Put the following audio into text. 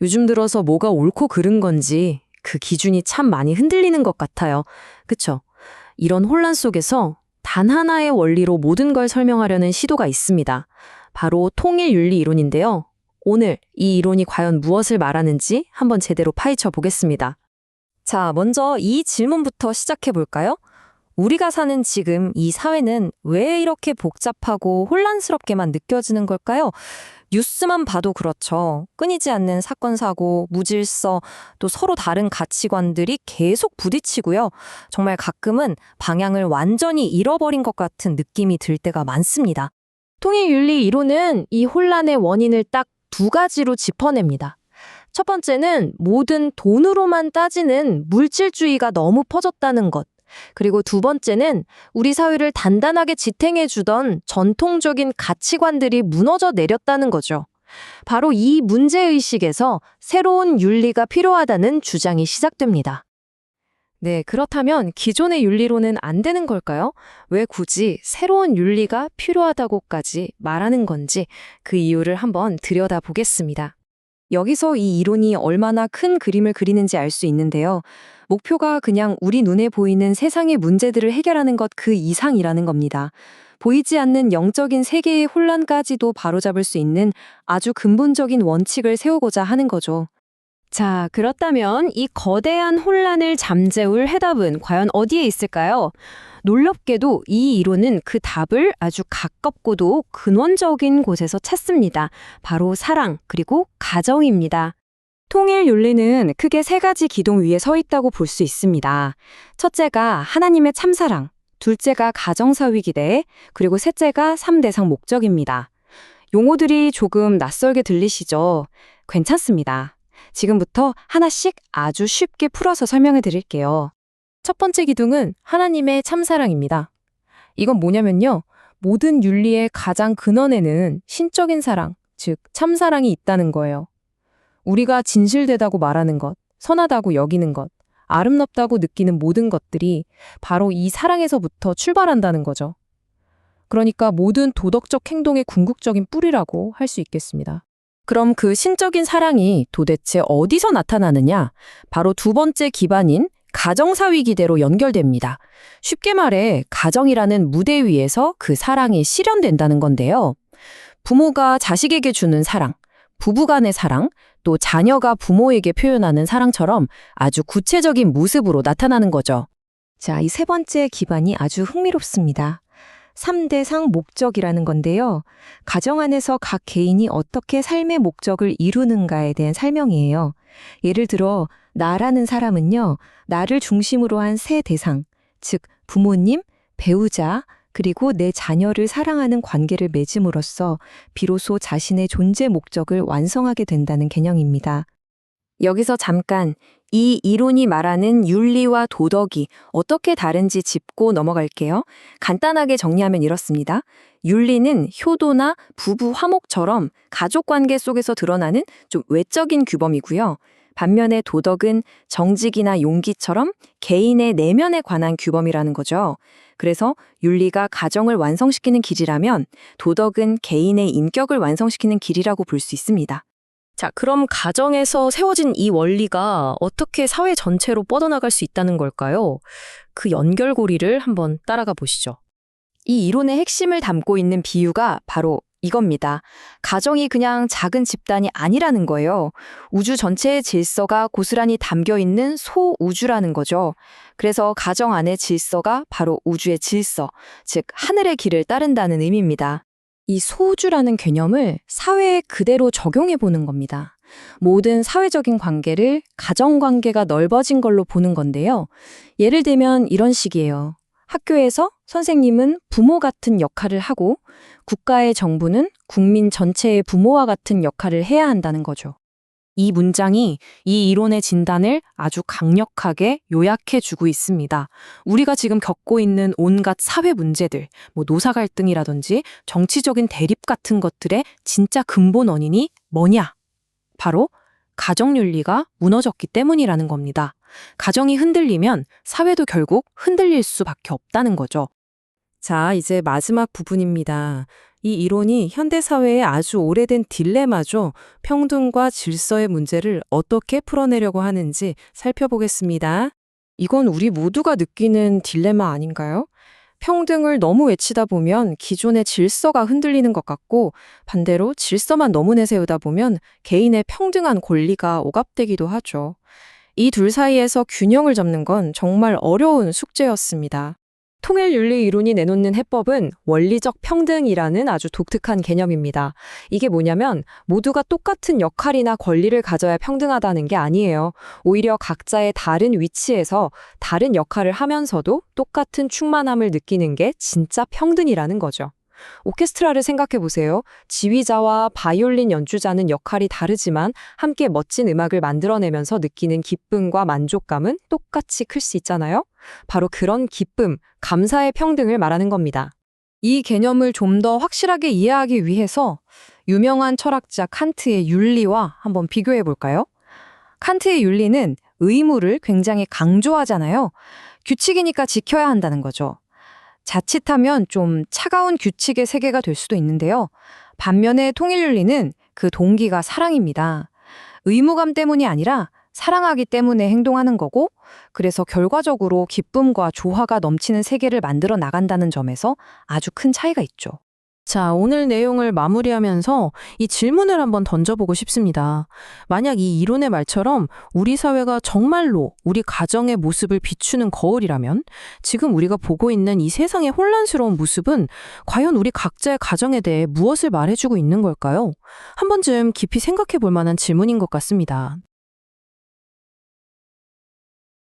요즘 들어서 뭐가 옳고 그른 건지 그 기준이 참 많이 흔들리는 것 같아요. 그쵸? 이런 혼란 속에서 단 하나의 원리로 모든 걸 설명하려는 시도가 있습니다. 바로 통일윤리 이론인데요. 오늘 이 이론이 과연 무엇을 말하는지 한번 제대로 파헤쳐 보겠습니다. 자, 먼저 이 질문부터 시작해 볼까요? 우리가 사는 지금 이 사회는 왜 이렇게 복잡하고 혼란스럽게만 느껴지는 걸까요? 뉴스만 봐도 그렇죠. 끊이지 않는 사건, 사고, 무질서, 또 서로 다른 가치관들이 계속 부딪히고요. 정말 가끔은 방향을 완전히 잃어버린 것 같은 느낌이 들 때가 많습니다. 통일윤리 이론은 이 혼란의 원인을 딱 두 가지로 짚어냅니다. 첫 번째는 모든 돈으로만 따지는 물질주의가 너무 퍼졌다는 것. 그리고 두 번째는 우리 사회를 단단하게 지탱해주던 전통적인 가치관들이 무너져 내렸다는 거죠. 바로 이 문제의식에서 새로운 윤리가 필요하다는 주장이 시작됩니다. 네, 그렇다면 기존의 윤리로는 안 되는 걸까요? 왜 굳이 새로운 윤리가 필요하다고까지 말하는 건지 그 이유를 한번 들여다보겠습니다. 여기서 이 이론이 얼마나 큰 그림을 그리는지 알 수 있는데요. 목표가 그냥 우리 눈에 보이는 세상의 문제들을 해결하는 것 그 이상이라는 겁니다. 보이지 않는 영적인 세계의 혼란까지도 바로잡을 수 있는 아주 근본적인 원칙을 세우고자 하는 거죠. 자, 그렇다면 이 거대한 혼란을 잠재울 해답은 과연 어디에 있을까요? 놀랍게도 이 이론은 그 답을 아주 가깝고도 근원적인 곳에서 찾습니다. 바로 사랑, 그리고 가정입니다. 통일 윤리는 크게 세 가지 기둥 위에 서 있다고 볼 수 있습니다. 첫째가 하나님의 참사랑, 둘째가 가정사위 기대, 그리고 셋째가 3대상 목적입니다. 용어들이 조금 낯설게 들리시죠? 괜찮습니다. 지금부터 하나씩 아주 쉽게 풀어서 설명해 드릴게요. 첫 번째 기둥은 하나님의 참사랑입니다. 이건 뭐냐면요. 모든 윤리의 가장 근원에는 신적인 사랑, 즉 참사랑이 있다는 거예요. 우리가 진실되다고 말하는 것, 선하다고 여기는 것, 아름답다고 느끼는 모든 것들이 바로 이 사랑에서부터 출발한다는 거죠. 그러니까 모든 도덕적 행동의 궁극적인 뿌리라고 할 수 있겠습니다. 그럼 그 신적인 사랑이 도대체 어디서 나타나느냐? 바로 두 번째 기반인 가정사위 기대로 연결됩니다. 쉽게 말해 가정이라는 무대 위에서 그 사랑이 실현된다는 건데요. 부모가 자식에게 주는 사랑, 부부간의 사랑, 또 자녀가 부모에게 표현하는 사랑처럼 아주 구체적인 모습으로 나타나는 거죠. 자, 이 세 번째 기반이 아주 흥미롭습니다. 3대상 목적이라는 건데요. 가정 안에서 각 개인이 어떻게 삶의 목적을 이루는가에 대한 설명이에요. 예를 들어 나라는 사람은요. 나를 중심으로 한 세 대상, 즉 부모님, 배우자, 그리고 내 자녀를 사랑하는 관계를 맺음으로써 비로소 자신의 존재 목적을 완성하게 된다는 개념입니다. 여기서 잠깐 이 이론이 말하는 윤리와 도덕이 어떻게 다른지 짚고 넘어갈게요. 간단하게 정리하면 이렇습니다. 윤리는 효도나 부부 화목처럼 가족관계 속에서 드러나는 좀 외적인 규범이고요. 반면에 도덕은 정직이나 용기처럼 개인의 내면에 관한 규범이라는 거죠. 그래서 윤리가 가정을 완성시키는 길이라면 도덕은 개인의 인격을 완성시키는 길이라고 볼 수 있습니다. 자, 그럼 가정에서 세워진 이 원리가 어떻게 사회 전체로 뻗어나갈 수 있다는 걸까요? 그 연결고리를 한번 따라가 보시죠. 이 이론의 핵심을 담고 있는 비유가 바로 이겁니다. 가정이 그냥 작은 집단이 아니라는 거예요. 우주 전체의 질서가 고스란히 담겨 있는 소우주라는 거죠. 그래서 가정 안의 질서가 바로 우주의 질서, 즉 하늘의 길을 따른다는 의미입니다. 이 소우주라는 개념을 사회에 그대로 적용해 보는 겁니다. 모든 사회적인 관계를 가정관계가 넓어진 걸로 보는 건데요. 예를 들면 이런 식이에요. 학교에서 선생님은 부모 같은 역할을 하고 국가의 정부는 국민 전체의 부모와 같은 역할을 해야 한다는 거죠. 이 문장이 이 이론의 진단을 아주 강력하게 요약해주고 있습니다. 우리가 지금 겪고 있는 온갖 사회 문제들, 노사 갈등이라든지 정치적인 대립 같은 것들의 진짜 근본 원인이 뭐냐? 바로 가정윤리가 무너졌기 때문이라는 겁니다. 가정이 흔들리면 사회도 결국 흔들릴 수밖에 없다는 거죠. 자, 이제 마지막 부분입니다. 이 이론이 현대사회의 아주 오래된 딜레마죠. 평등과 질서의 문제를 어떻게 풀어내려고 하는지 살펴보겠습니다. 이건 우리 모두가 느끼는 딜레마 아닌가요? 평등을 너무 외치다 보면 기존의 질서가 흔들리는 것 같고, 반대로 질서만 너무 내세우다 보면 개인의 평등한 권리가 오갑되기도 하죠. 이 둘 사이에서 균형을 잡는 건 정말 어려운 숙제였습니다. 통일윤리 이론이 내놓는 해법은 원리적 평등이라는 아주 독특한 개념입니다. 이게 뭐냐면 모두가 똑같은 역할이나 권리를 가져야 평등하다는 게 아니에요. 오히려 각자의 다른 위치에서 다른 역할을 하면서도 똑같은 충만함을 느끼는 게 진짜 평등이라는 거죠. 오케스트라를 생각해 보세요. 지휘자와 바이올린 연주자는 역할이 다르지만 함께 멋진 음악을 만들어내면서 느끼는 기쁨과 만족감은 똑같이 클 수 있잖아요. 바로 그런 기쁨, 감사의 평등을 말하는 겁니다. 이 개념을 좀 더 확실하게 이해하기 위해서 유명한 철학자 칸트의 윤리와 한번 비교해 볼까요? 칸트의 윤리는 의무를 굉장히 강조하잖아요. 규칙이니까 지켜야 한다는 거죠. 자칫하면 좀 차가운 규칙의 세계가 될 수도 있는데요. 반면에 통일윤리는 그 동기가 사랑입니다. 의무감 때문이 아니라 사랑하기 때문에 행동하는 거고, 그래서 결과적으로 기쁨과 조화가 넘치는 세계를 만들어 나간다는 점에서 아주 큰 차이가 있죠. 자, 오늘 내용을 마무리하면서 이 질문을 한번 던져보고 싶습니다. 만약 이 이론의 말처럼 우리 사회가 정말로 우리 가정의 모습을 비추는 거울이라면 지금 우리가 보고 있는 이 세상의 혼란스러운 모습은 과연 우리 각자의 가정에 대해 무엇을 말해주고 있는 걸까요? 한 번쯤 깊이 생각해 볼 만한 질문인 것 같습니다.